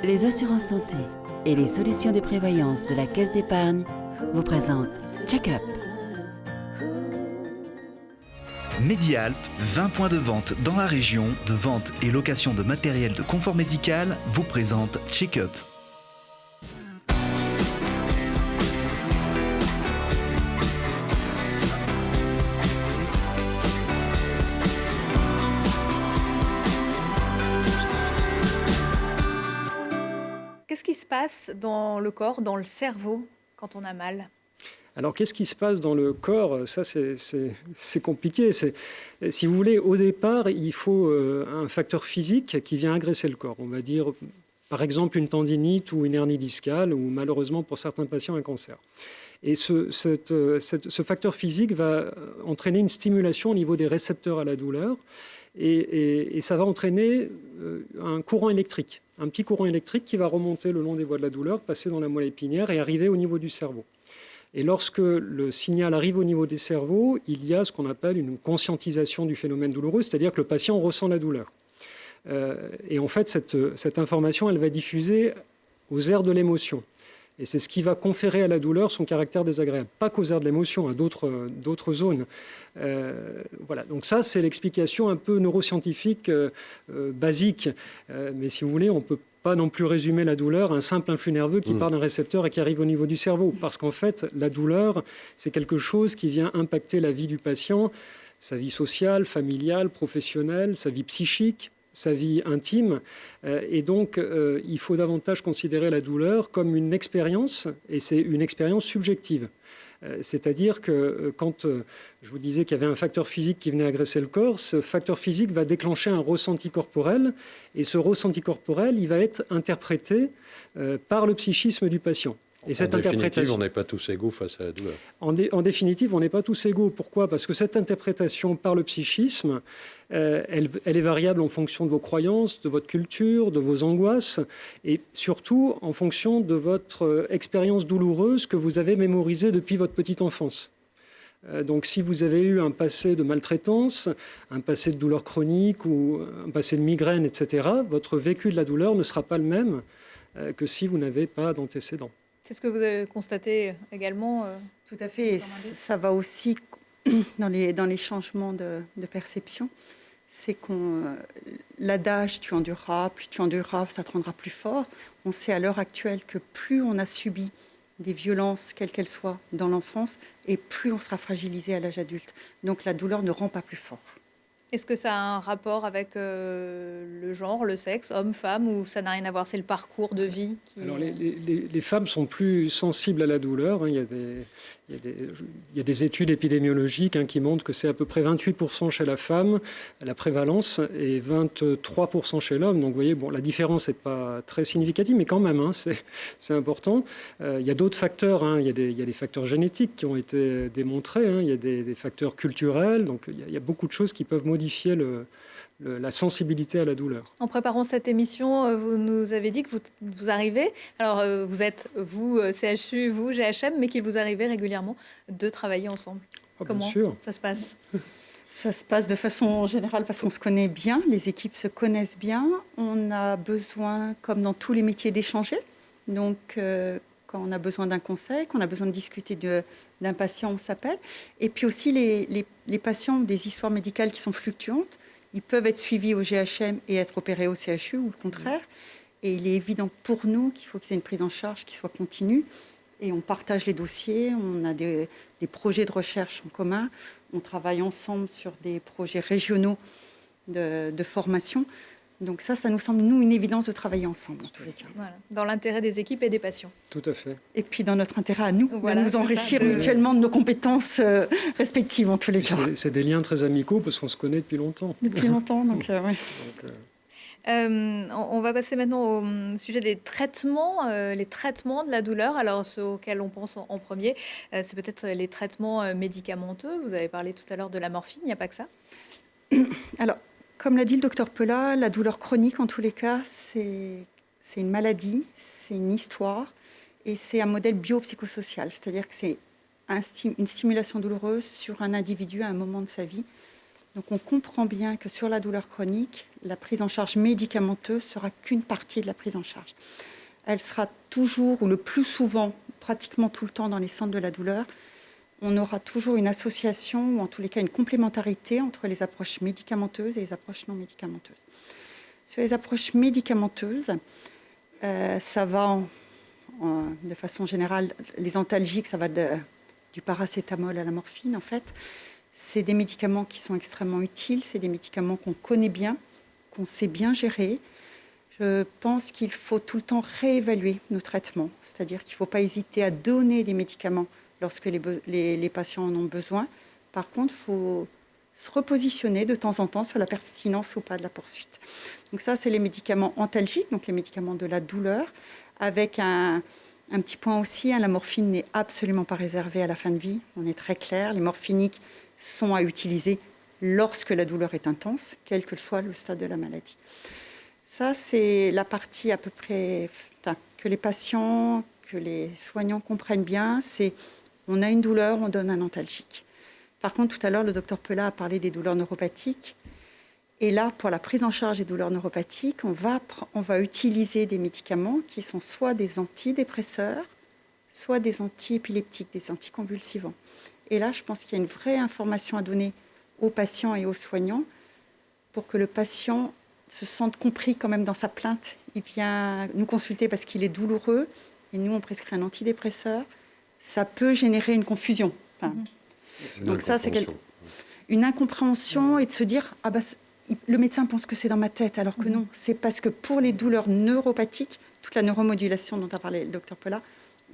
Les assurances santé et les solutions de prévoyance de la Caisse d'épargne vous présentent Check-up. Medialp, 20 points de vente dans la région, de vente et location de matériel de confort médical, vous présente Check-up. Qu'est-ce qui se passe dans le corps, dans le cerveau, quand on a mal ? Alors, qu'est-ce qui se passe dans le corps ? Ça, c'est compliqué. Si vous voulez, au départ, il faut un facteur physique qui vient agresser le corps. On va dire, par exemple, une tendinite ou une hernie discale, ou malheureusement, pour certains patients, un cancer. Et ce facteur physique va entraîner une stimulation au niveau des récepteurs à la douleur. Et ça va entraîner un courant électrique, un petit courant électrique qui va remonter le long des voies de la douleur, passer dans la moelle épinière et arriver au niveau du cerveau. Et lorsque le signal arrive au niveau des cerveaux, il y a ce qu'on appelle une conscientisation du phénomène douloureux, c'est-à-dire que le patient ressent la douleur. Et en fait, cette information, elle va diffuser aux aires de l'émotion. Et c'est ce qui va conférer à la douleur son caractère désagréable. Pas qu'aux aires de l'émotion, à d'autres zones. Voilà. Donc ça, c'est l'explication un peu neuroscientifique basique. Mais si vous voulez, on ne peut pas non plus résumer la douleur à un simple influx nerveux qui part d'un récepteur et qui arrive au niveau du cerveau. Parce qu'en fait, la douleur, c'est quelque chose qui vient impacter la vie du patient, sa vie sociale, familiale, professionnelle, sa vie psychique, sa vie intime. Et donc, il faut davantage considérer la douleur comme une expérience, et c'est une expérience subjective. C'est-à-dire que quand je vous disais qu'il y avait un facteur physique qui venait agresser le corps, ce facteur physique va déclencher un ressenti corporel, et ce ressenti corporel, il va être interprété par le psychisme du patient. Et cette définitive, on n'est pas tous égaux face à la douleur. En définitive, on n'est pas tous égaux. Pourquoi ? Parce que cette interprétation par le psychisme, elle est variable en fonction de vos croyances, de votre culture, de vos angoisses, et surtout en fonction de votre expérience douloureuse que vous avez mémorisée depuis votre petite enfance. Donc si vous avez eu un passé de maltraitance, un passé de douleur chronique ou un passé de migraine, etc., votre vécu de la douleur ne sera pas le même que si vous n'avez pas d'antécédents. C'est ce que vous avez constaté également Tout à fait. Ça va aussi dans les changements de perception. C'est l'adage « tu endureras, plus tu endureras, ça te rendra plus fort ». On sait à l'heure actuelle que plus on a subi des violences, quelles qu'elles soient, dans l'enfance, et plus on sera fragilisé à l'âge adulte. Donc la douleur ne rend pas plus fort. Est-ce que ça a un rapport avec le genre, le sexe, homme, femme, ou ça n'a rien à voir, c'est le parcours de vie qui... Alors les femmes sont plus sensibles à la douleur. Il y a des études épidémiologiques qui montrent que c'est à peu près 28% chez la femme, la prévalence, et 23% chez l'homme. Donc vous voyez, bon, la différence n'est pas très significative, mais quand même, c'est important. Il y a d'autres facteurs. Il y a des facteurs génétiques qui ont été démontrés. Il y a des facteurs culturels. Donc il y a beaucoup de choses qui peuvent modifier la sensibilité à la douleur. En préparant cette émission, vous nous avez dit que vous arrivez, alors vous êtes, vous, CHU, vous, GHM, mais qu'il vous arrivait régulièrement de travailler ensemble. Comment ça se passe ? Ça se passe de façon générale parce qu'on se connaît bien, les équipes se connaissent bien. On a besoin, comme dans tous les métiers, d'échanger. Donc, quand on a besoin d'un conseil, quand on a besoin de discuter d'un patient, on s'appelle. Et puis aussi, les patients ont des histoires médicales qui sont fluctuantes. Ils peuvent être suivis au GHM et être opérés au CHU ou le contraire. Et il est évident pour nous qu'il faut qu'il y ait une prise en charge qui soit continue. Et on partage les dossiers, on a des projets de recherche en commun. On travaille ensemble sur des projets régionaux de formation. Donc ça nous semble, nous, une évidence de travailler ensemble, en tous les cas. Voilà. Dans l'intérêt des équipes et des patients. Tout à fait. Et puis dans notre intérêt à nous, de nous enrichir mutuellement de nos compétences respectives, en tous les cas. C'est des liens très amicaux parce qu'on se connaît depuis longtemps. Depuis longtemps, donc ouais. On va passer maintenant au sujet des traitements, les traitements de la douleur. Alors, ceux auxquels on pense en premier, c'est peut-être les traitements médicamenteux. Vous avez parlé tout à l'heure de la morphine, il n'y a pas que ça ? Alors, comme l'a dit le docteur Pelat, la douleur chronique, en tous les cas, c'est une maladie, c'est une histoire et c'est un modèle biopsychosocial. C'est-à-dire que c'est une stimulation douloureuse sur un individu à un moment de sa vie Donc on comprend bien que sur la douleur chronique, la prise en charge médicamenteuse sera qu'une partie de la prise en charge. Elle sera toujours, ou le plus souvent, pratiquement tout le temps dans les centres de la douleur, on aura toujours une association, ou en tous les cas une complémentarité entre les approches médicamenteuses et les approches non médicamenteuses. Sur les approches médicamenteuses, ça va de façon générale, les antalgiques, ça va du paracétamol à la morphine en fait. C'est des médicaments qui sont extrêmement utiles, c'est des médicaments qu'on connaît bien, qu'on sait bien gérer. Je pense qu'il faut tout le temps réévaluer nos traitements, c'est-à-dire qu'il ne faut pas hésiter à donner des médicaments lorsque les patients en ont besoin. Par contre, il faut se repositionner de temps en temps sur la pertinence ou pas de la poursuite. Donc ça, c'est les médicaments antalgiques, donc les médicaments de la douleur, avec un petit point aussi, la morphine n'est absolument pas réservée à la fin de vie, on est très clair, les morphiniques sont à utiliser lorsque la douleur est intense, quel que soit le stade de la maladie. Ça, c'est la partie à peu près que les patients, que les soignants comprennent bien, c'est on a une douleur, on donne un antalgique. Par contre, tout à l'heure, le docteur Pelat a parlé des douleurs neuropathiques. Et là, pour la prise en charge des douleurs neuropathiques, on va utiliser des médicaments qui sont soit des antidépresseurs, soit des antiépileptiques, des anticonvulsivants. Et là, je pense qu'il y a une vraie information à donner aux patients et aux soignants pour que le patient se sente compris quand même dans sa plainte. Il vient nous consulter parce qu'il est douloureux et nous, on prescrit un antidépresseur. Ça peut générer une confusion. Donc ça, c'est une incompréhension et de se dire « Ah bah, le médecin pense que c'est dans ma tête », alors que non. C'est parce que pour les douleurs neuropathiques, toute la neuromodulation dont a parlé le docteur Pelat,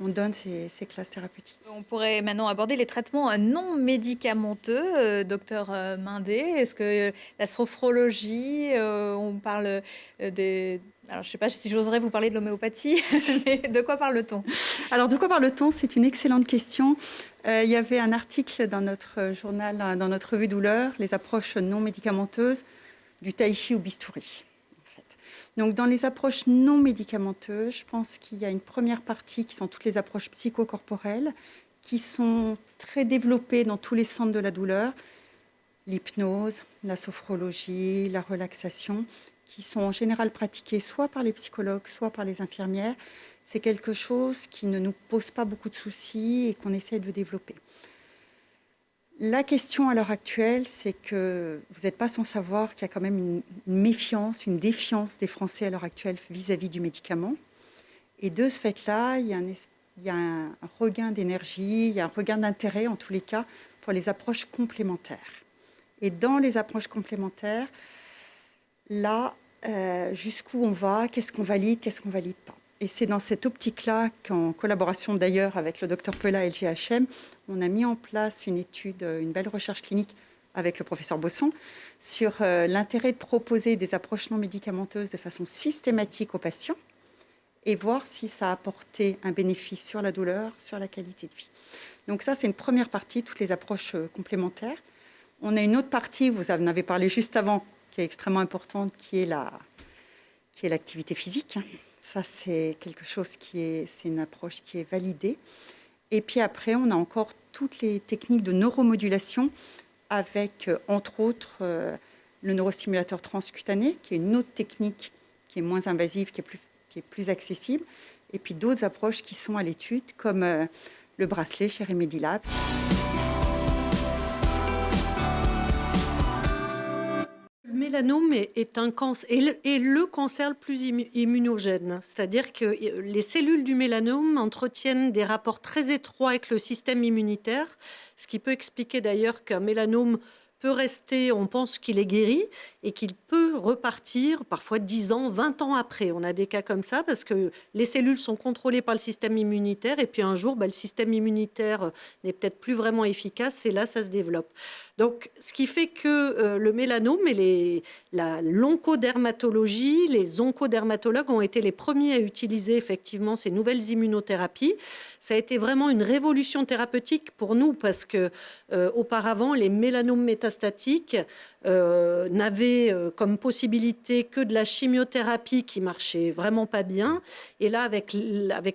on donne ces classes thérapeutiques. On pourrait maintenant aborder les traitements non médicamenteux, docteur Mindé. Est-ce que la sophrologie, on parle des... Alors, je ne sais pas si j'oserais vous parler de l'homéopathie, mais de quoi parle-t-on? Alors, de quoi parle-t-on? C'est une excellente question. Il y avait un article dans notre journal, dans notre revue Douleur, les approches non médicamenteuses du tai chi au bistouri. En fait. Donc, dans les approches non médicamenteuses, je pense qu'il y a une première partie qui sont toutes les approches psychocorporelles, qui sont très développées dans tous les centres de la douleur, l'hypnose, la sophrologie, la relaxation, qui sont en général pratiquées soit par les psychologues, soit par les infirmières. C'est quelque chose qui ne nous pose pas beaucoup de soucis et qu'on essaie de développer. La question à l'heure actuelle, c'est que vous n'êtes pas sans savoir qu'il y a quand même une méfiance, une défiance des Français à l'heure actuelle vis-à-vis du médicament. Et de ce fait-là, il y a un regain d'énergie, il y a un regain d'intérêt en tous les cas pour les approches complémentaires. Et dans les approches complémentaires, là, jusqu'où on va, qu'est-ce qu'on valide pas. Et c'est dans cette optique-là qu'en collaboration d'ailleurs avec le docteur Pelat et le GHM, on a mis en place une étude, une belle recherche clinique avec le professeur Bosson sur l'intérêt de proposer des approches non médicamenteuses de façon systématique aux patients et voir si ça apportait un bénéfice sur la douleur, sur la qualité de vie. Donc ça, c'est une première partie, toutes les approches complémentaires. On a une autre partie, vous en avez parlé juste avant, qui est extrêmement importante, qui est l'activité physique. Ça, c'est quelque chose c'est une approche qui est validée. Et puis après, on a encore toutes les techniques de neuromodulation avec, entre autres, le neurostimulateur transcutané, qui est une autre technique qui est moins invasive, qui est plus accessible. Et puis d'autres approches qui sont à l'étude, comme le bracelet chez Remedy Labs. Le mélanome est un cancer, et le cancer le plus immunogène. C'est-à-dire que les cellules du mélanome entretiennent des rapports très étroits avec le système immunitaire, ce qui peut expliquer d'ailleurs qu'un mélanome peut rester, on pense qu'il est guéri, et qu'il peut repartir parfois 10 ans, 20 ans après. On a des cas comme ça parce que les cellules sont contrôlées par le système immunitaire, et puis un jour, le système immunitaire n'est peut-être plus vraiment efficace, et là, ça se développe. Donc, ce qui fait que le mélanome et l'oncodermatologie, les oncodermatologues ont été les premiers à utiliser effectivement ces nouvelles immunothérapies. Ça a été vraiment une révolution thérapeutique pour nous parce que auparavant, les mélanomes métastatiques n'avaient comme possibilité que de la chimiothérapie qui marchait vraiment pas bien. Et là, avec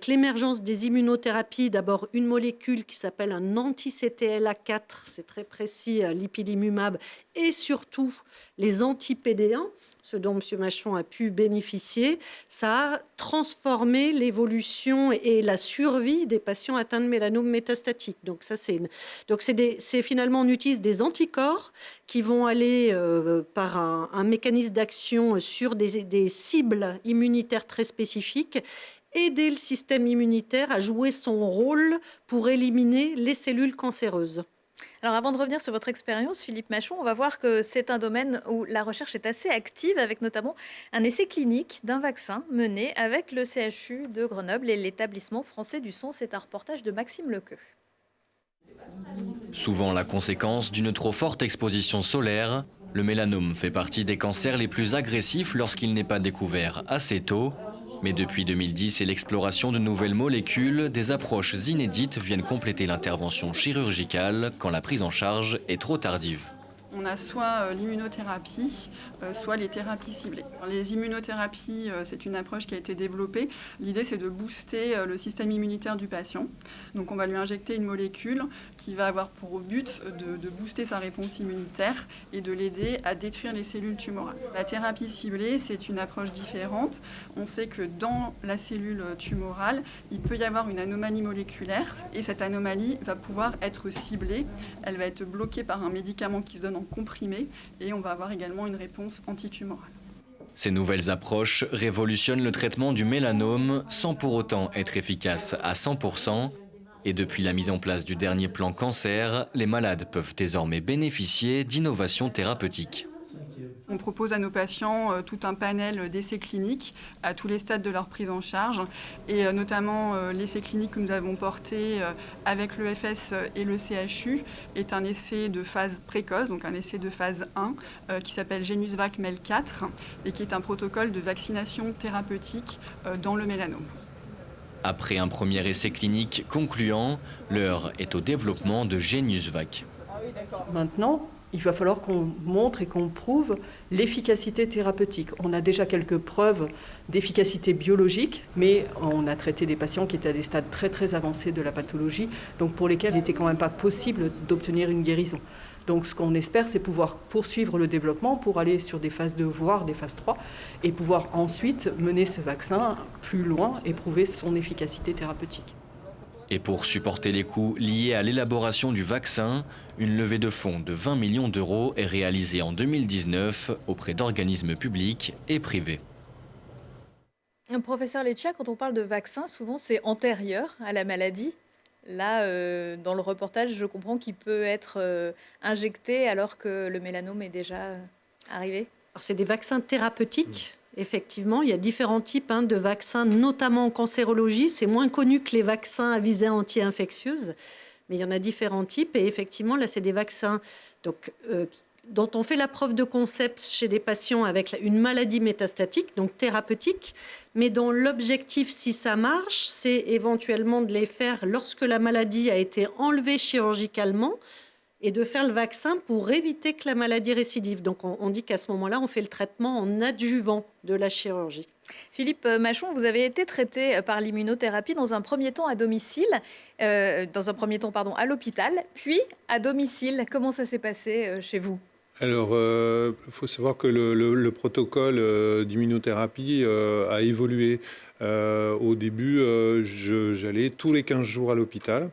l'émergence des immunothérapies, d'abord une molécule qui s'appelle un anti-CTLA4, c'est très précis, l'ipilimumab et surtout les anti-PD1, ce dont M. Machon a pu bénéficier, ça a transformé l'évolution et la survie des patients atteints de mélanome métastatique. Donc ça, c'est finalement, on utilise des anticorps qui vont aller par un mécanisme d'action sur des cibles immunitaires très spécifiques, aider le système immunitaire à jouer son rôle pour éliminer les cellules cancéreuses. Alors avant de revenir sur votre expérience, Philippe Machon, on va voir que c'est un domaine où la recherche est assez active, avec notamment un essai clinique d'un vaccin mené avec le CHU de Grenoble et l'établissement français du sang. C'est un reportage de Maxime Lequeux. Souvent la conséquence d'une trop forte exposition solaire, le mélanome fait partie des cancers les plus agressifs lorsqu'il n'est pas découvert assez tôt. Mais depuis 2010 et l'exploration de nouvelles molécules, des approches inédites viennent compléter l'intervention chirurgicale quand la prise en charge est trop tardive. On a soit l'immunothérapie, soit les thérapies ciblées. Les immunothérapies, c'est une approche qui a été développée. L'idée, c'est de booster le système immunitaire du patient. Donc on va lui injecter une molécule qui va avoir pour but de booster sa réponse immunitaire et de l'aider à détruire les cellules tumorales. La thérapie ciblée, c'est une approche différente. On sait que dans la cellule tumorale, il peut y avoir une anomalie moléculaire et cette anomalie va pouvoir être ciblée. Elle va être bloquée par un médicament qui se donne en comprimé et on va avoir également une réponse antitumorale. Ces nouvelles approches révolutionnent le traitement du mélanome sans pour autant être efficaces à 100%. Et depuis la mise en place du dernier plan cancer, les malades peuvent désormais bénéficier d'innovations thérapeutiques. On propose à nos patients tout un panel d'essais cliniques à tous les stades de leur prise en charge et notamment l'essai clinique que nous avons porté avec l'EFS et le CHU est un essai de phase précoce, donc un essai de phase 1 qui s'appelle Genusvac MEL4 et qui est un protocole de vaccination thérapeutique dans le mélanome. Après un premier essai clinique concluant, l'heure est au développement de Genusvac. Maintenant, il va falloir qu'on montre et qu'on prouve l'efficacité thérapeutique. On a déjà quelques preuves d'efficacité biologique, mais on a traité des patients qui étaient à des stades très très avancés de la pathologie, donc pour lesquels il n'était quand même pas possible d'obtenir une guérison. Donc ce qu'on espère, c'est pouvoir poursuivre le développement pour aller sur des phases 2, voire des phases 3, et pouvoir ensuite mener ce vaccin plus loin et prouver son efficacité thérapeutique. Et pour supporter les coûts liés à l'élaboration du vaccin, une levée de fonds de 20 millions d'euros est réalisée en 2019 auprès d'organismes publics et privés. Professeur Leccia, quand on parle de vaccin, souvent c'est antérieur à la maladie. Là, dans le reportage, je comprends qu'il peut être injecté alors que le mélanome est déjà arrivé. Alors, c'est des vaccins thérapeutiques. Effectivement, il y a différents types de vaccins, notamment en cancérologie. C'est moins connu que les vaccins à visée anti-infectieuse, mais il y en a différents types. Et effectivement, là, c'est des vaccins dont on fait la preuve de concept chez des patients avec une maladie métastatique, donc thérapeutique, mais dont l'objectif, si ça marche, c'est éventuellement de les faire lorsque la maladie a été enlevée chirurgicalement, et de faire le vaccin pour éviter que la maladie récidive. Donc on dit qu'à ce moment-là, on fait le traitement en adjuvant de la chirurgie. Philippe Machon, vous avez été traité par l'immunothérapie dans un premier temps à domicile, à l'hôpital, puis à domicile. Comment ça s'est passé chez vous ? Alors, il faut savoir que le protocole d'immunothérapie a évolué. Au début, j'allais tous les 15 jours à l'hôpital.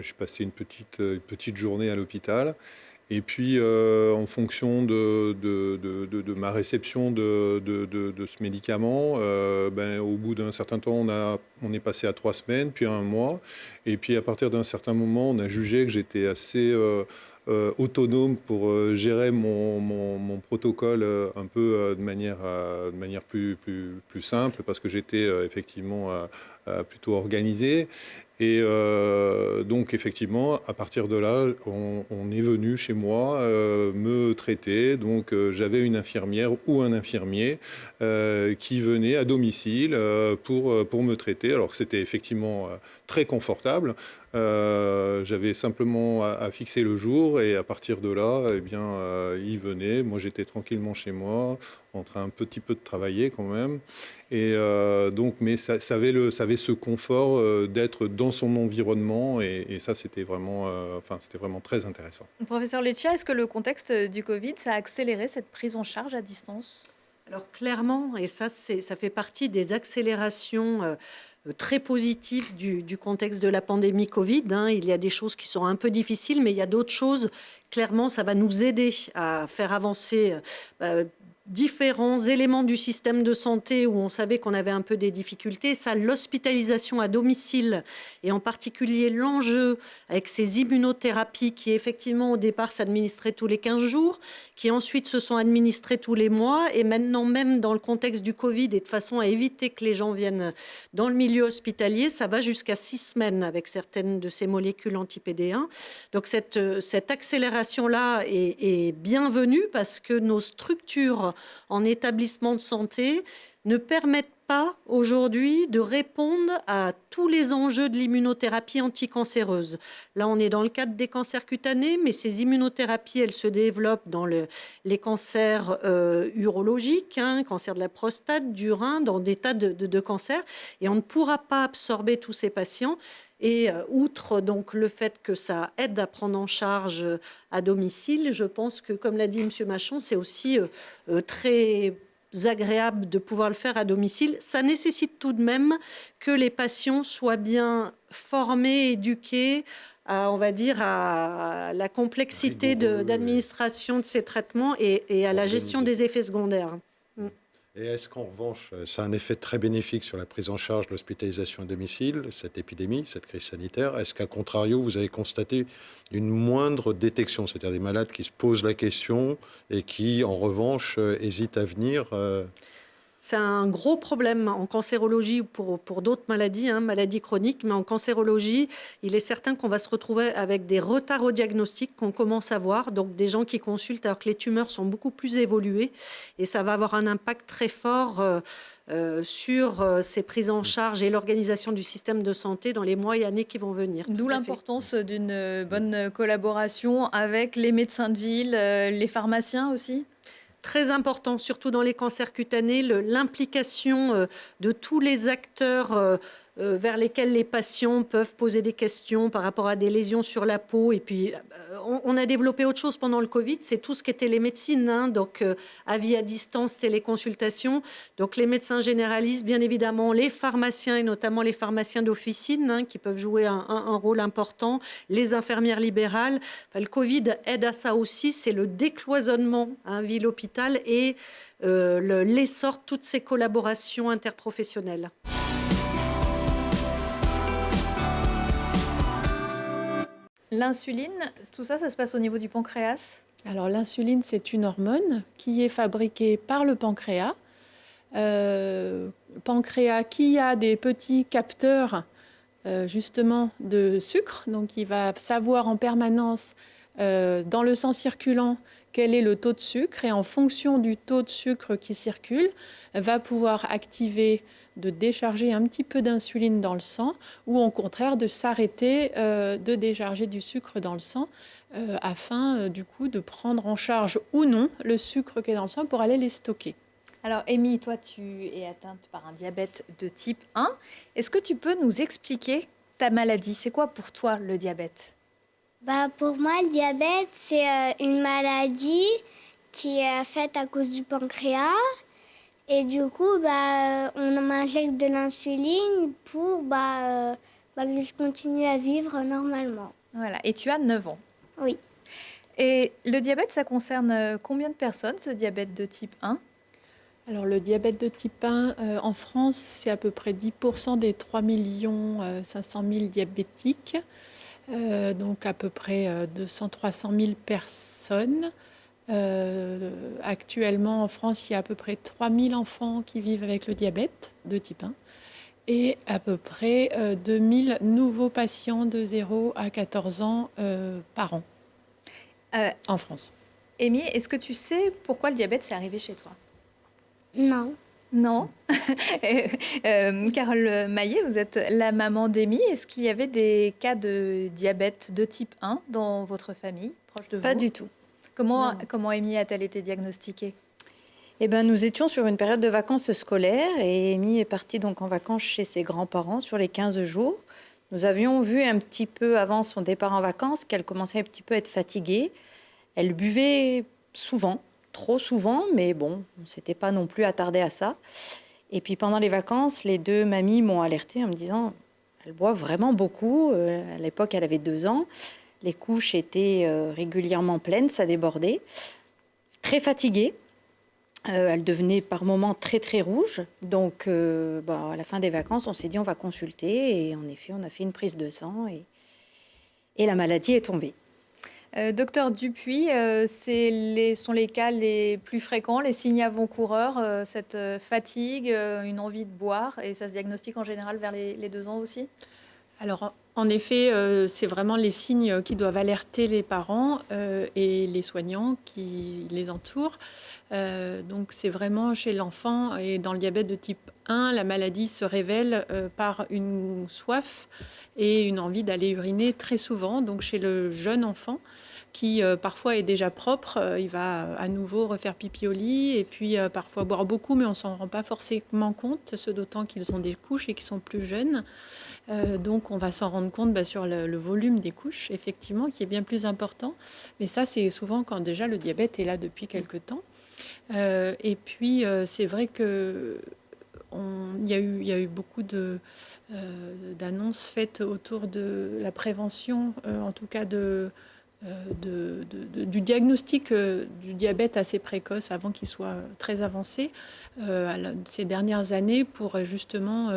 Je passais une petite journée à l'hôpital. Et puis, en fonction de ma réception de ce médicament, au bout d'un certain temps, on est passé à 3 semaines, puis à 1 mois. Et puis, à partir d'un certain moment, on a jugé que j'étais assez autonome pour gérer mon protocole un peu de manière plus simple, parce que j'étais effectivement plutôt organisé. Et donc, effectivement, à partir de là, on est venu chez moi me traiter. Donc, j'avais une infirmière ou un infirmier qui venait à domicile pour me traiter. Alors que c'était effectivement très confortable. J'avais simplement à fixer le jour jours. Et à partir de là, ils venaient. Moi, j'étais tranquillement chez moi, en train un petit peu de travailler quand même. Et mais ça avait ce confort d'être dans son environnement. Et ça, c'était vraiment très intéressant. Professeur Leccia, est-ce que le contexte du Covid, ça a accéléré cette prise en charge à distance ? Alors clairement, et ça fait partie des accélérations très positives du contexte de la pandémie Covid. Il y a des choses qui sont un peu difficiles, mais il y a d'autres choses. Clairement, ça va nous aider à faire avancer différents éléments du système de santé où on savait qu'on avait un peu des difficultés. Ça, l'hospitalisation à domicile, et en particulier l'enjeu avec ces immunothérapies qui, effectivement, au départ, s'administraient tous les 15 jours, qui ensuite se sont administrées tous les mois, et maintenant, même dans le contexte du Covid, et de façon à éviter que les gens viennent dans le milieu hospitalier, ça va jusqu'à 6 semaines avec certaines de ces molécules anti-PD1. Donc, cette accélération-là est bienvenue parce que nos structures en établissement de santé ne permettent pas aujourd'hui de répondre à tous les enjeux de l'immunothérapie anticancéreuse. Là, on est dans le cadre des cancers cutanés, mais ces immunothérapies, elles se développent dans les cancers urologiques, cancer de la prostate, du rein, dans des tas de cancers, et on ne pourra pas absorber tous ces patients. Et outre donc le fait que ça aide à prendre en charge à domicile, je pense que, comme l'a dit M. Machon, c'est aussi très agréable de pouvoir le faire à domicile. Ça nécessite tout de même que les patients soient bien formés, éduqués, on va dire, à la complexité d'administration de ces traitements et à la gestion des effets secondaires. Et est-ce qu'en revanche, ça a un effet très bénéfique sur la prise en charge de l'hospitalisation à domicile, cette épidémie, cette crise sanitaire? Est-ce qu'à contrario, vous avez constaté une moindre détection, c'est-à-dire des malades qui se posent la question et qui, en revanche, hésitent à venir C'est un gros problème en cancérologie ou pour d'autres maladies, maladies chroniques, mais en cancérologie, il est certain qu'on va se retrouver avec des retards au diagnostic qu'on commence à voir, donc des gens qui consultent alors que les tumeurs sont beaucoup plus évoluées, et ça va avoir un impact très fort sur ces prises en charge et l'organisation du système de santé dans les mois et années qui vont venir. D'où l'importance d'une bonne collaboration avec les médecins de ville, les pharmaciens aussi ? Très important, surtout dans les cancers cutanés, l'implication de tous les acteurs vers lesquels les patients peuvent poser des questions par rapport à des lésions sur la peau. Et puis, on a développé autre chose pendant le Covid, c'est tout ce qui est télémédecine, donc avis à distance, téléconsultation. Donc les médecins généralistes, bien évidemment, les pharmaciens et notamment les pharmaciens d'officine qui peuvent jouer un rôle important, les infirmières libérales. Enfin, le Covid aide à ça aussi, c'est le décloisonnement ville-hôpital et l'essor de toutes ces collaborations interprofessionnelles. L'insuline, tout ça, ça se passe au niveau du pancréas ? Alors l'insuline, c'est une hormone qui est fabriquée par le pancréas. Pancréas qui a des petits capteurs justement de sucre, donc il va savoir en permanence dans le sang circulant quel est le taux de sucre, et en fonction du taux de sucre qui circule, va pouvoir activer de décharger un petit peu d'insuline dans le sang, ou au contraire de s'arrêter de décharger du sucre dans le sang afin du coup de prendre en charge ou non le sucre qui est dans le sang pour aller les stocker. Alors Amy, toi tu es atteinte par un diabète de type 1. Est-ce que tu peux nous expliquer ta maladie ? C'est quoi pour toi le diabète ? Pour moi, le diabète, c'est une maladie qui est faite à cause du pancréas. Et du coup, on m'injecte de l'insuline pour que je continue à vivre normalement. Voilà, et tu as 9 ans. Oui. Et le diabète, ça concerne combien de personnes, ce diabète de type 1 ? Alors le diabète de type 1, en France, c'est à peu près 10% des 3 500 000 diabétiques. Donc à peu près 200-300 000 personnes. Actuellement, en France, il y a à peu près 3 000 enfants qui vivent avec le diabète de type 1 et à peu près 2 000 nouveaux patients de 0 à 14 ans par an en France. Amy, est-ce que tu sais pourquoi le diabète s'est arrivé chez toi ? Non. Non. Carole Maillet, vous êtes la maman d'Amy. Est-ce qu'il y avait des cas de diabète de type 1 dans votre famille, proche de vous? Pas du tout. Comment Amy a-t-elle été diagnostiquée? Eh ben, nous étions sur une période de vacances scolaires et Amy est partie donc en vacances chez ses grands-parents sur les 15 jours. Nous avions vu un petit peu avant son départ en vacances qu'elle commençait un petit peu à être fatiguée. Elle buvait souvent, trop souvent, mais bon, on ne s'était pas non plus attardé à ça. Et puis pendant les vacances, les deux mamies m'ont alertée en me disant « elle boit vraiment beaucoup ». À l'époque, elle avait 2 ans. Les couches étaient régulièrement pleines, ça débordait. Très fatiguée. Elle devenait par moments très très rouge. Donc à la fin des vacances, on s'est dit on va consulter. Et en effet, on a fait une prise de sang et la maladie est tombée. Docteur Dupuis, sont les cas les plus fréquents, les signes avant-coureurs, cette fatigue, une envie de boire, et ça se diagnostique en général vers les 2 ans aussi? Alors, en effet, c'est vraiment les signes qui doivent alerter les parents et les soignants qui les entourent. Donc, c'est vraiment chez l'enfant, et dans le diabète de type 1, la maladie se révèle par une soif et une envie d'aller uriner très souvent. Donc, chez le jeune enfant, qui parfois est déjà propre, il va à nouveau refaire pipi au lit et puis parfois boire beaucoup, mais on ne s'en rend pas forcément compte, ce d'autant qu'ils ont des couches et qu'ils sont plus jeunes. Donc on va s'en rendre compte sur le volume des couches, effectivement, qui est bien plus important. Mais ça, c'est souvent quand déjà le diabète est là depuis quelque temps. Et puis, c'est vrai que il y a eu beaucoup d'annonces faites autour de la prévention, en tout cas du diagnostic du diabète assez précoce avant qu'il soit très avancé ces dernières années, pour justement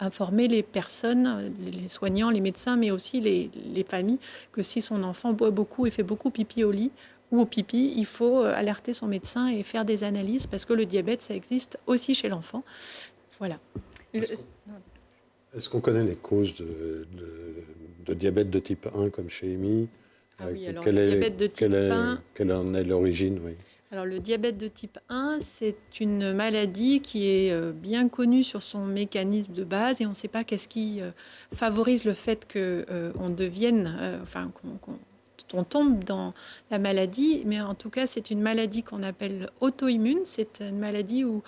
informer les personnes, les soignants, les médecins, mais aussi les familles, que si son enfant boit beaucoup et fait beaucoup pipi au lit ou au pipi, il faut alerter son médecin et faire des analyses, parce que le diabète, ça existe aussi chez l'enfant. Voilà. Est-ce qu'on connaît les causes de diabète de type 1 comme chez Amy? Oui, alors le diabète de type 1... Quelle en est l'origine, oui. Alors le diabète de type 1, c'est une maladie qui est bien connue sur son mécanisme de base, et on ne sait pas qu'est-ce qui favorise le fait qu'on devienne, qu'on tombe dans la maladie. Mais en tout cas, c'est une maladie qu'on appelle auto-immune. C'est une maladie où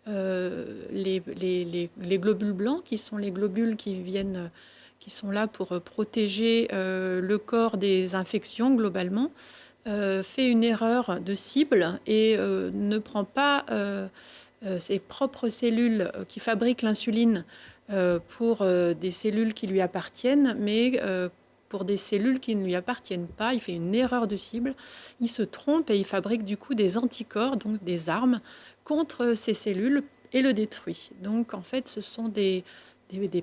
les globules blancs, qui sont les globules qui sont là pour protéger le corps des infections globalement, fait une erreur de cible et ne prend pas ses propres cellules qui fabriquent l'insuline pour des cellules qui lui appartiennent, mais pour des cellules qui ne lui appartiennent pas. Il fait une erreur de cible, il se trompe et il fabrique du coup des anticorps, donc des armes contre ces cellules, et le détruit. Donc en fait, ce sont des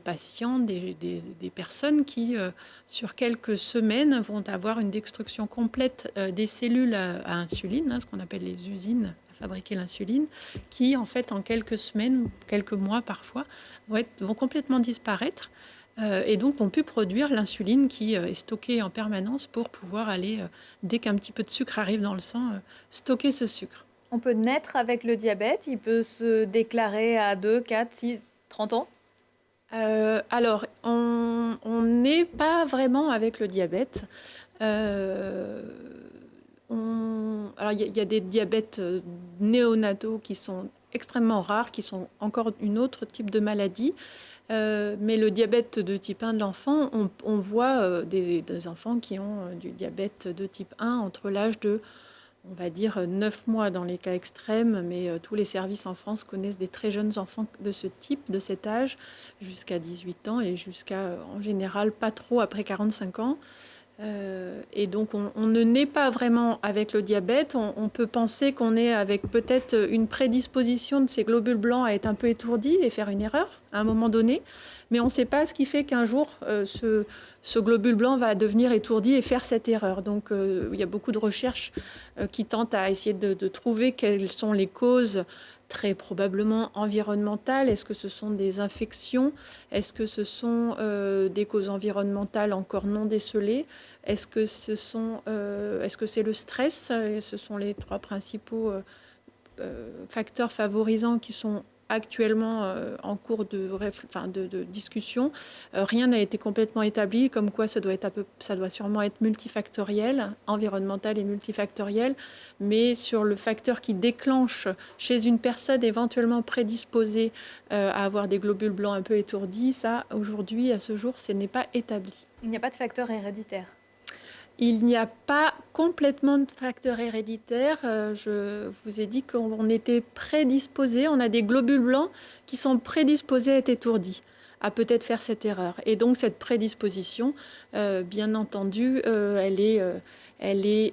patients, des personnes qui, sur quelques semaines, vont avoir une destruction complète des cellules à insuline, ce qu'on appelle les usines à fabriquer l'insuline, qui, en fait, en quelques semaines, quelques mois parfois, vont complètement disparaître et donc vont plus produire l'insuline qui est stockée en permanence pour pouvoir aller, dès qu'un petit peu de sucre arrive dans le sang, stocker ce sucre. On peut naître avec le diabète, il peut se déclarer à 2, 4, 6, 30 ans? Alors, on n'est pas vraiment avec le diabète. Alors, il y a des diabètes néonataux qui sont extrêmement rares, qui sont encore une autre type de maladie. Mais le diabète de type 1 de l'enfant, on voit des enfants qui ont du diabète de type 1 entre l'âge de, on va dire, 9 mois dans les cas extrêmes, mais tous les services en France connaissent des très jeunes enfants de ce type, de cet âge, jusqu'à 18 ans et jusqu'à, en général, pas trop après 45 ans. Et donc, on ne naît pas vraiment avec le diabète. On peut penser qu'on est avec peut-être une prédisposition de ces globules blancs à être un peu étourdis et faire une erreur à un moment donné. Mais on ne sait pas ce qui fait qu'un jour, ce globule blanc va devenir étourdi et faire cette erreur. Donc, il y a beaucoup de recherches qui tentent à essayer de trouver quelles sont les causes très probablement environnementales. Est-ce que ce sont des infections? Est-ce que ce sont des causes environnementales encore non décelées? Est-ce que c'est le stress? Ce sont les 3 principaux facteurs favorisants qui sont actuellement en cours de discussion. Rien n'a été complètement établi, comme quoi ça doit sûrement être multifactoriel, environnemental et multifactoriel, mais sur le facteur qui déclenche chez une personne éventuellement prédisposée à avoir des globules blancs un peu étourdis, ça, aujourd'hui, à ce jour, ce n'est pas établi. Il n'y a pas de facteur héréditaire? Il n'y a pas complètement de facteur héréditaire. Je vous ai dit qu'on était prédisposé, on a des globules blancs qui sont prédisposés à être étourdis, à peut-être faire cette erreur. Et donc cette prédisposition, bien entendu, elle est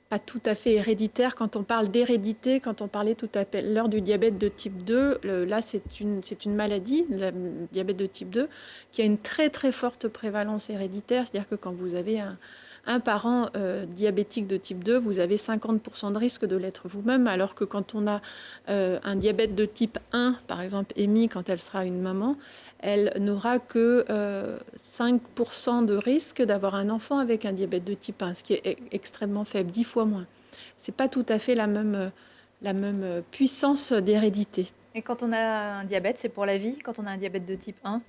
pas tout à fait héréditaire. Quand on parle d'hérédité, quand on parlait tout à l'heure du diabète de type 2, là c'est une maladie, le diabète de type 2, qui a une très très forte prévalence héréditaire. C'est-à-dire que quand vous avez un parent diabétique de type 2, vous avez 50% de risque de l'être vous-même, alors que quand on a un diabète de type 1, par exemple Amy, quand elle sera une maman, elle n'aura que 5% de risque d'avoir un enfant avec un diabète de type 1, ce qui est extrêmement faible, 10 fois moins. Ce n'est pas tout à fait la même puissance d'hérédité. Et quand on a un diabète, c'est pour la vie? Quand on a un diabète de type 1?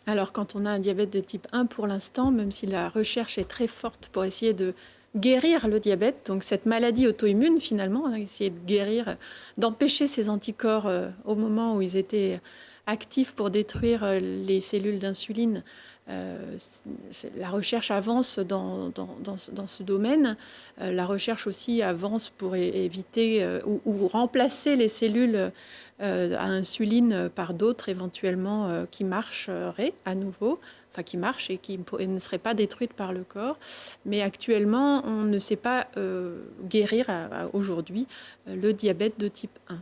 Alors, quand on a un diabète de type 1, pour l'instant, même si la recherche est très forte pour essayer de guérir le diabète, donc cette maladie auto-immune, finalement, essayer de guérir, d'empêcher ces anticorps au moment où ils étaient actifs pour détruire les cellules d'insuline, la recherche avance dans ce domaine. La recherche aussi avance pour éviter ou remplacer les cellules à insuline par d'autres éventuellement qui marcheraient à nouveau, enfin qui marchent et qui ne seraient pas détruites par le corps. Mais actuellement, on ne sait pas guérir aujourd'hui le diabète de type 1.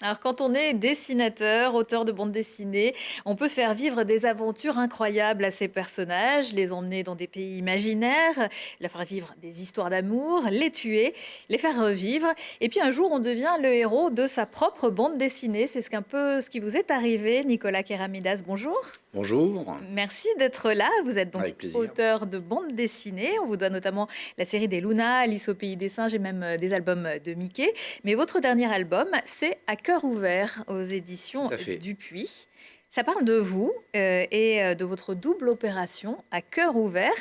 Alors quand on est dessinateur, auteur de bande dessinée, on peut faire vivre des aventures incroyables à ses personnages, les emmener dans des pays imaginaires, leur faire vivre des histoires d'amour, les tuer, les faire revivre. Et puis un jour, on devient le héros de sa propre bande dessinée. C'est un peu ce qui vous est arrivé, Nicolas Keramidas. Bonjour. Bonjour. Merci d'être là. Vous êtes donc auteur de bande dessinée. On vous doit notamment la série des Luna, Alice au pays des singes et même des albums de Mickey. Mais votre dernier album, c'est À cœur ouvert aux éditions Dupuis. Ça parle de vous et de votre double opération à cœur ouvert.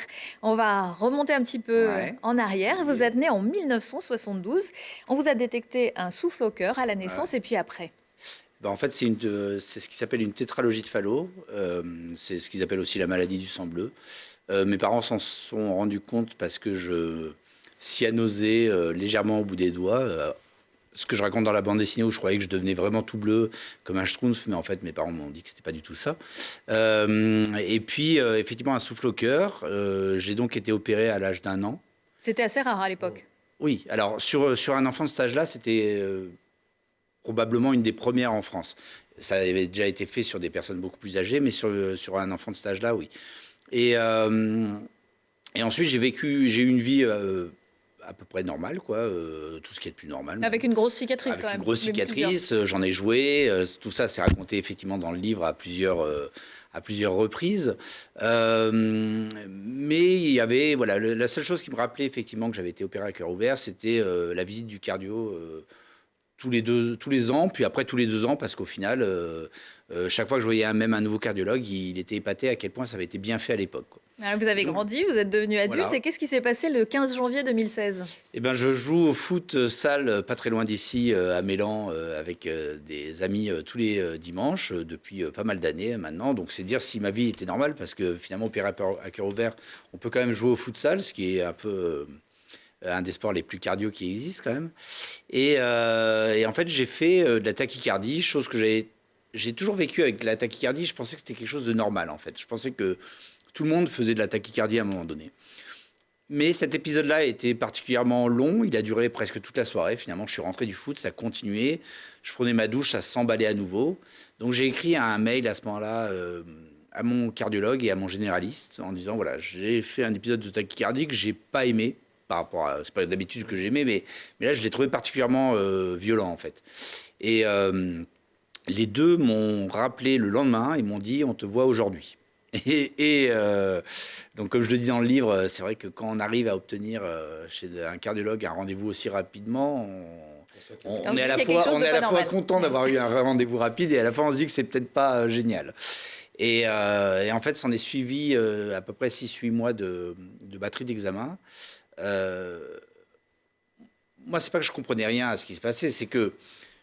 On va remonter un petit peu en arrière. Vous êtes né en 1972. On vous a détecté un souffle au cœur à la naissance et puis après. En fait, c'est ce qui s'appelle une tétralogie de Fallot. C'est ce qu'ils appellent aussi la maladie du sang bleu. Mes parents s'en sont rendus compte parce que je cyanosais légèrement au bout des doigts. Ce que je raconte dans la bande dessinée où je croyais que je devenais vraiment tout bleu comme un schtroumpf, mais en fait mes parents m'ont dit que c'était pas du tout ça. Et puis effectivement un souffle au cœur. J'ai donc été opéré à l'âge d'1 an. C'était assez rare à l'époque. Oui, alors sur un enfant de cet âge-là, c'était probablement une des premières en France. Ça avait déjà été fait sur des personnes beaucoup plus âgées, mais sur un enfant de cet âge-là, oui. Et ensuite j'ai eu une vie à peu près normal, quoi, tout ce qui est de plus normal. Avec une grosse cicatrice, quand même. Une grosse cicatrice, j'en ai joué. Tout ça, c'est raconté effectivement dans le livre à plusieurs reprises. Mais il y avait, voilà, la seule chose qui me rappelait effectivement que j'avais été opéré à cœur ouvert, c'était la visite du cardio tous les ans, puis après tous les 2 ans, parce qu'au final, chaque fois que je voyais même un nouveau cardiologue, il était épaté à quel point ça avait été bien fait à l'époque. Alors vous avez grandi, vous êtes devenu adulte, voilà. Et qu'est-ce qui s'est passé le 15 janvier 2016 ? Eh ben, je joue au foot salle, pas très loin d'ici, à Mélan, avec des amis tous les dimanches, depuis pas mal d'années maintenant. Donc c'est dire si ma vie était normale, parce que finalement, opéré à cœur ouvert, on peut quand même jouer au foot salle, ce qui est un peu un des sports les plus cardio qui existent quand même. Et en fait, j'ai fait de la tachycardie, chose que j'ai toujours vécu avec la tachycardie. Je pensais que c'était quelque chose de normal, en fait. Je pensais que tout le monde faisait de la tachycardie à un moment donné. Mais cet épisode-là a été particulièrement long. Il a duré presque toute la soirée. Finalement, je suis rentré du foot, ça a continué. Je prenais ma douche, ça s'emballait à nouveau. Donc, j'ai écrit un mail à ce moment-là à mon cardiologue et à mon généraliste en disant, voilà, j'ai fait un épisode de tachycardie que je n'ai pas aimé. Par rapport à, c'est pas d'habitude que j'aimais, mais là, je l'ai trouvé particulièrement violent, en fait. Et les deux m'ont rappelé le lendemain et m'ont dit, on te voit aujourd'hui. Donc, comme je le dis dans le livre, c'est vrai que quand on arrive à obtenir chez un cardiologue un rendez-vous aussi rapidement, on est à la fois content d'avoir eu un rendez-vous rapide et à la fois on se dit que c'est peut-être pas génial. Et en fait, s'en est suivi à peu près 6-8 mois de batterie d'examen. Moi, c'est pas que je comprenais rien à ce qui se passait, c'est que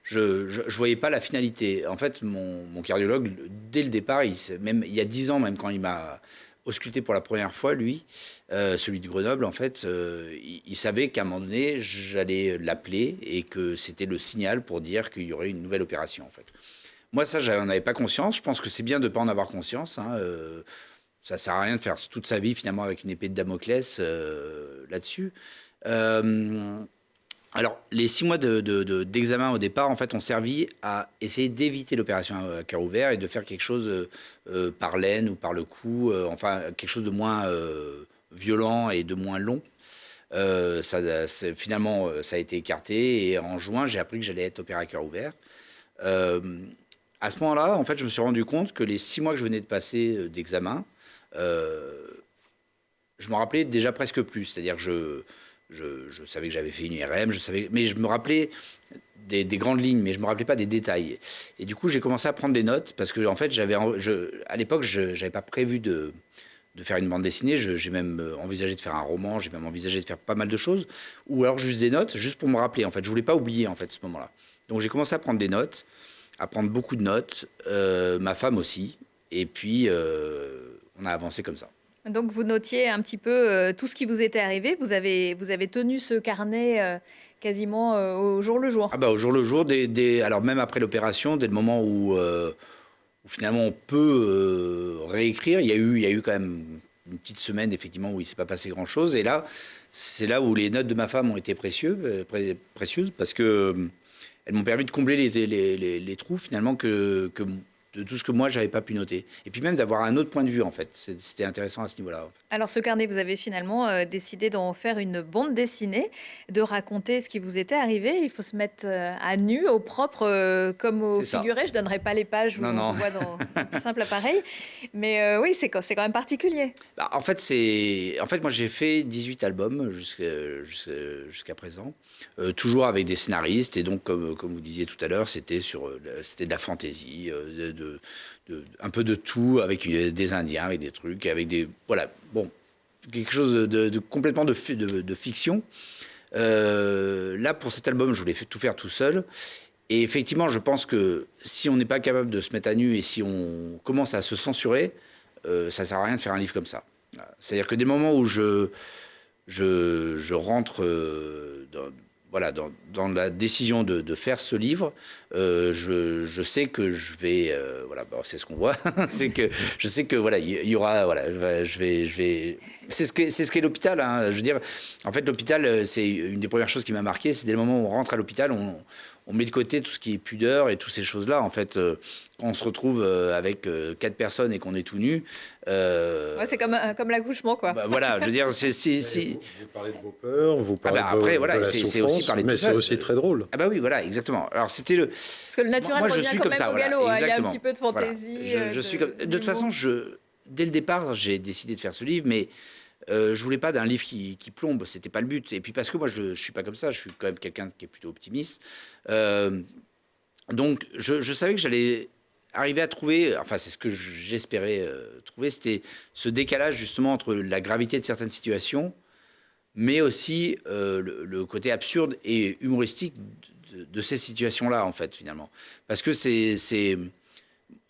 je voyais pas la finalité. En fait, mon cardiologue, dès le départ, même il y a 10 ans, même quand il m'a ausculté pour la première fois, lui, celui de Grenoble, en fait, il savait qu'à un moment donné, j'allais l'appeler et que c'était le signal pour dire qu'il y aurait une nouvelle opération, en fait. Moi, ça, j'en avais pas conscience. Je pense que c'est bien de pas en avoir conscience. Hein. Ça sert à rien de faire toute sa vie, finalement, avec une épée de Damoclès là-dessus. Alors, les 6 mois d'examen au départ, en fait, ont servi à essayer d'éviter l'opération à cœur ouvert et de faire quelque chose par l'aine ou par le cou, enfin, quelque chose de moins violent et de moins long. Finalement, ça a été écarté et en juin, j'ai appris que j'allais être opéré à cœur ouvert. À ce moment-là, en fait, je me suis rendu compte que les 6 mois que je venais de passer d'examen, je m'en rappelais déjà presque plus. C'est-à-dire que je savais que j'avais fait une IRM, mais je me rappelais des grandes lignes, mais je ne me rappelais pas des détails. Et du coup, j'ai commencé à prendre des notes parce que, en fait, à l'époque, je n'avais pas prévu de faire une bande dessinée. J'ai même envisagé de faire un roman, j'ai même envisagé de faire pas mal de choses, ou alors juste des notes, juste pour me rappeler. En fait, je voulais pas oublier en fait ce moment-là. Donc, j'ai commencé à prendre des notes, à prendre beaucoup de notes, ma femme aussi, et puis on a avancé comme ça. Donc, vous notiez un petit peu tout ce qui vous était arrivé. Vous avez tenu ce carnet quasiment au jour le jour. Ah bah, au jour le jour, alors même après l'opération, dès le moment où finalement on peut réécrire, il y a eu quand même une petite semaine effectivement où il ne s'est pas passé grand-chose. Et là, c'est là où les notes de ma femme ont été précieuses parce que elles m'ont permis de combler les trous finalement de tout ce que moi, je n'avais pas pu noter. Et puis même d'avoir un autre point de vue, en fait. C'était intéressant à ce niveau-là. En fait. Alors, ce carnet, vous avez finalement décidé d'en faire une bande dessinée, de raconter ce qui vous était arrivé. Il faut se mettre à nu, au propre, comme au figuré. Je ne donnerai pas les pages où on voit dans le plus simple appareil. Mais oui, c'est quand même particulier. Bah, en fait, moi, j'ai fait 18 albums jusqu'à présent. Toujours avec des scénaristes. Et donc, comme vous disiez tout à l'heure, c'était de la fantaisie, un peu de tout, avec des Indiens, avec des trucs, avec des... Voilà, bon, quelque chose de complètement de fiction. Là, pour cet album, je voulais tout faire tout seul. Et effectivement, je pense que si on n'est pas capable de se mettre à nu et si on commence à se censurer, ça ne sert à rien de faire un livre comme ça. C'est-à-dire que des moments où je rentre dans la décision de faire ce livre, je sais que je vais... c'est ce qu'on voit. C'est que je sais que il y aura... C'est ce qu'est l'hôpital. Hein. Je veux dire, en fait, l'hôpital, c'est une des premières choses qui m'a marqué. C'est dès le moment où on rentre à l'hôpital, on met de côté tout ce qui est pudeur et toutes ces choses-là. En fait, quand on se retrouve avec 4 personnes et qu'on est tout nu... Ouais, c'est comme l'accouchement, quoi. Bah, voilà, je veux dire, vous parlez de vos peurs, vous parlez de la souffrance, aussi parler de mais tout ça, c'est aussi très drôle. Ah bah oui, voilà, exactement. Alors c'était Parce que le naturel revient quand même au galop. Il y a un petit peu de fantaisie. Voilà. De toute façon, dès le départ, j'ai décidé de faire ce livre, mais je voulais pas d'un livre qui plombe. C'était pas le but. Et puis parce que moi, je suis pas comme ça. Je suis quand même quelqu'un qui est plutôt optimiste. Donc, je savais que j'allais arriver à trouver, enfin c'est ce que j'espérais trouver, c'était ce décalage justement entre la gravité de certaines situations, mais aussi le côté absurde et humoristique de ces situations-là, en fait, finalement. Parce que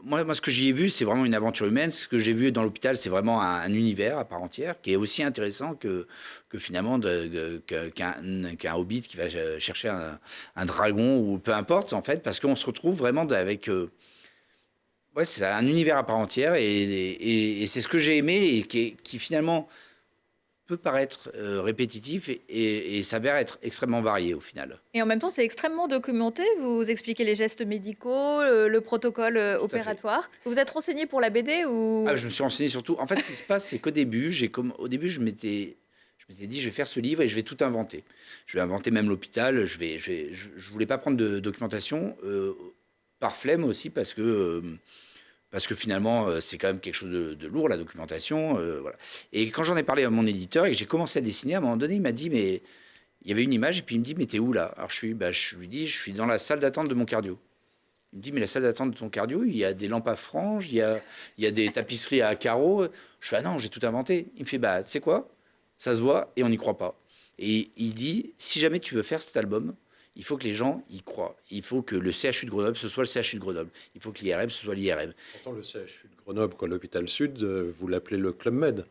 moi, ce que j'y ai vu, c'est vraiment une aventure humaine. Ce que j'ai vu dans l'hôpital, c'est vraiment un univers à part entière qui est aussi intéressant que finalement qu'un hobbit qui va chercher un dragon ou peu importe, en fait, parce qu'on se retrouve vraiment avec... Ouais, c'est un univers à part entière et c'est ce que j'ai aimé et qui finalement peut paraître répétitif et s'avère être extrêmement varié au final. Et en même temps, c'est extrêmement documenté. Vous expliquez les gestes médicaux, le protocole opératoire. Vous vous êtes renseigné pour la BD ou... Je me suis renseigné surtout. En fait, ce qui se passe, c'est qu'au début, je m'étais dit, je vais faire ce livre et je vais tout inventer. Je vais inventer même l'hôpital. Je voulais pas prendre de documentation par flemme aussi parce que parce que finalement, c'est quand même quelque chose de lourd, la documentation. Voilà. Et quand j'en ai parlé à mon éditeur et que j'ai commencé à dessiner, à un moment donné, il m'a dit, mais il y avait une image, et puis il me dit, mais t'es où là? Alors je lui dis, je suis dans la salle d'attente de mon cardio. Il me dit, mais la salle d'attente de ton cardio, il y a des lampes à franges, il y a des tapisseries à carreaux. Je fais, ah non, j'ai tout inventé. Il me fait, bah, tu sais quoi? Ça se voit et on n'y croit pas. Et il dit, si jamais tu veux faire cet album, il faut que les gens y croient. Il faut que le CHU de Grenoble, ce soit le CHU de Grenoble. Il faut que l'IRM, ce soit l'IRM. Pourtant, le CHU de Grenoble, l'hôpital Sud, vous l'appelez le Club Med.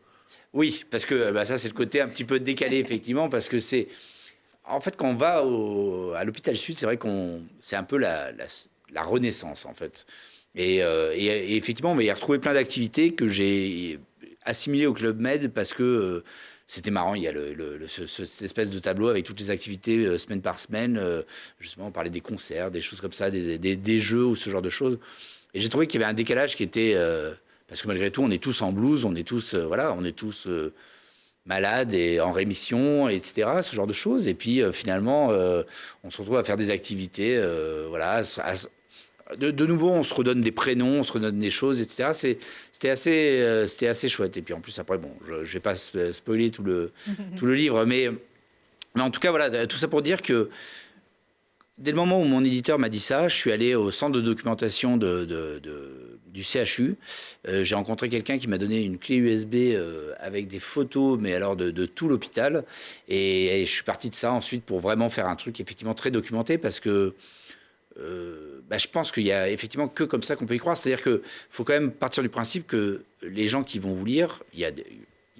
Oui, parce que ça, c'est le côté un petit peu décalé, effectivement, parce que c'est... En fait, quand on va à l'hôpital Sud, c'est vrai c'est un peu la renaissance, en fait. Et effectivement, on va y retrouver plein d'activités que j'ai assimilées au Club Med parce que... c'était marrant, il y a cette espèce de tableau avec toutes les activités semaine par semaine. Justement, on parlait des concerts, des choses comme ça, des jeux ou ce genre de choses. Et j'ai trouvé qu'il y avait un décalage qui était... parce que malgré tout, on est tous en blues, on est tous, malades et en rémission, etc., ce genre de choses. Et puis, finalement, on se retrouve à faire des activités, de nouveau, on se redonne des prénoms, on se redonne des choses, etc. C'était assez chouette. Et puis en plus, après, bon, je ne vais pas spoiler tout le livre, mais en tout cas, voilà, tout ça pour dire que dès le moment où mon éditeur m'a dit ça, je suis allé au centre de documentation du CHU. J'ai rencontré quelqu'un qui m'a donné une clé USB avec des photos, mais alors de tout l'hôpital. Et je suis parti de ça ensuite pour vraiment faire un truc effectivement très documenté parce que je pense qu'il y a effectivement que comme ça qu'on peut y croire. C'est-à-dire qu'il faut quand même partir du principe que les gens qui vont vous lire, il y a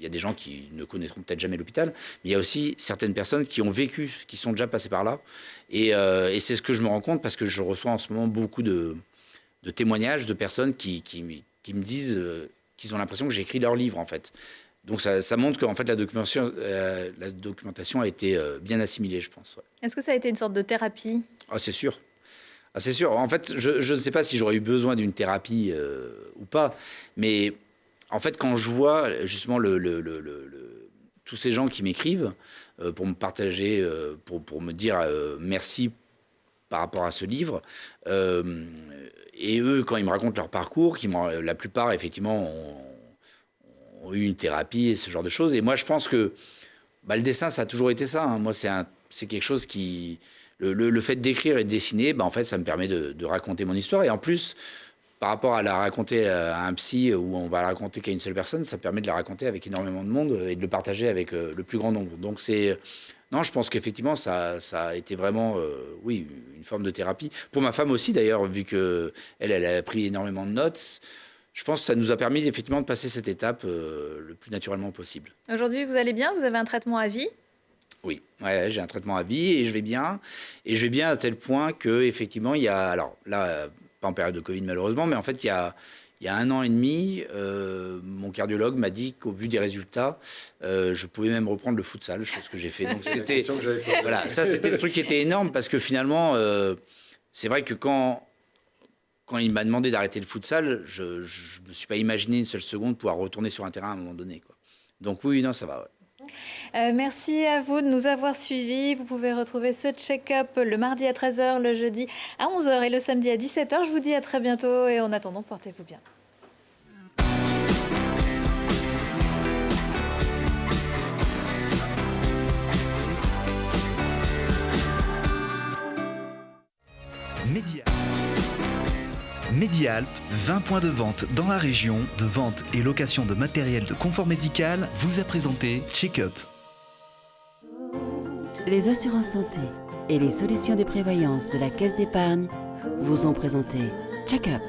des gens qui ne connaîtront peut-être jamais l'hôpital, mais il y a aussi certaines personnes qui ont vécu, qui sont déjà passées par là. Et c'est ce que je me rends compte parce que je reçois en ce moment beaucoup de témoignages de personnes qui me disent qu'ils ont l'impression que j'ai écrit leur livre, en fait. Donc ça montre qu'en fait la documentation a été bien assimilée, je pense. Ouais. Est-ce que ça a été une sorte de thérapie? Ah, c'est sûr. Ah, c'est sûr. En fait, je ne sais pas si j'aurais eu besoin d'une thérapie ou pas, mais en fait, quand je vois justement tous ces gens qui m'écrivent pour me partager, pour me dire merci par rapport à ce livre, et eux, quand ils me racontent leur parcours, la plupart, effectivement, ont eu une thérapie et ce genre de choses. Et moi, je pense que le dessin, ça a toujours été ça. Hein. Moi, c'est quelque chose qui... Le fait d'écrire et de dessiner, en fait, ça me permet de raconter mon histoire. Et en plus, par rapport à la raconter à un psy où on va la raconter qu'à une seule personne, ça permet de la raconter avec énormément de monde et de le partager avec le plus grand nombre. Donc non, je pense qu'effectivement, ça a été vraiment, oui, une forme de thérapie. Pour ma femme aussi, d'ailleurs, vu qu'elle a pris énormément de notes, je pense que ça nous a permis effectivement de passer cette étape le plus naturellement possible. Aujourd'hui, vous allez bien? Vous avez un traitement à vie? Oui, ouais, j'ai un traitement à vie et je vais bien. Et je vais bien à tel point qu'effectivement, il y a... Alors là, pas en période de Covid malheureusement, mais en fait, il y a 1 an et demi, mon cardiologue m'a dit qu'au vu des résultats, je pouvais même reprendre le futsal, chose que j'ai fait. Donc c'était... Voilà, ça c'était le truc qui était énorme parce que finalement, c'est vrai que quand il m'a demandé d'arrêter le futsal, je ne me suis pas imaginé une seule seconde pouvoir retourner sur un terrain à un moment donné, quoi. Donc oui, non, ça va, ouais. Merci à vous de nous avoir suivis. Vous pouvez retrouver ce check-up le mardi à 13h, le jeudi à 11h et le samedi à 17h. Je vous dis à très bientôt et en attendant, portez-vous bien. Medialp, 20 points de vente dans la région, de vente et location de matériel de confort médical, vous a présenté Check-up. Les assurances santé et les solutions de prévoyance de la Caisse d'épargne vous ont présenté Check-up.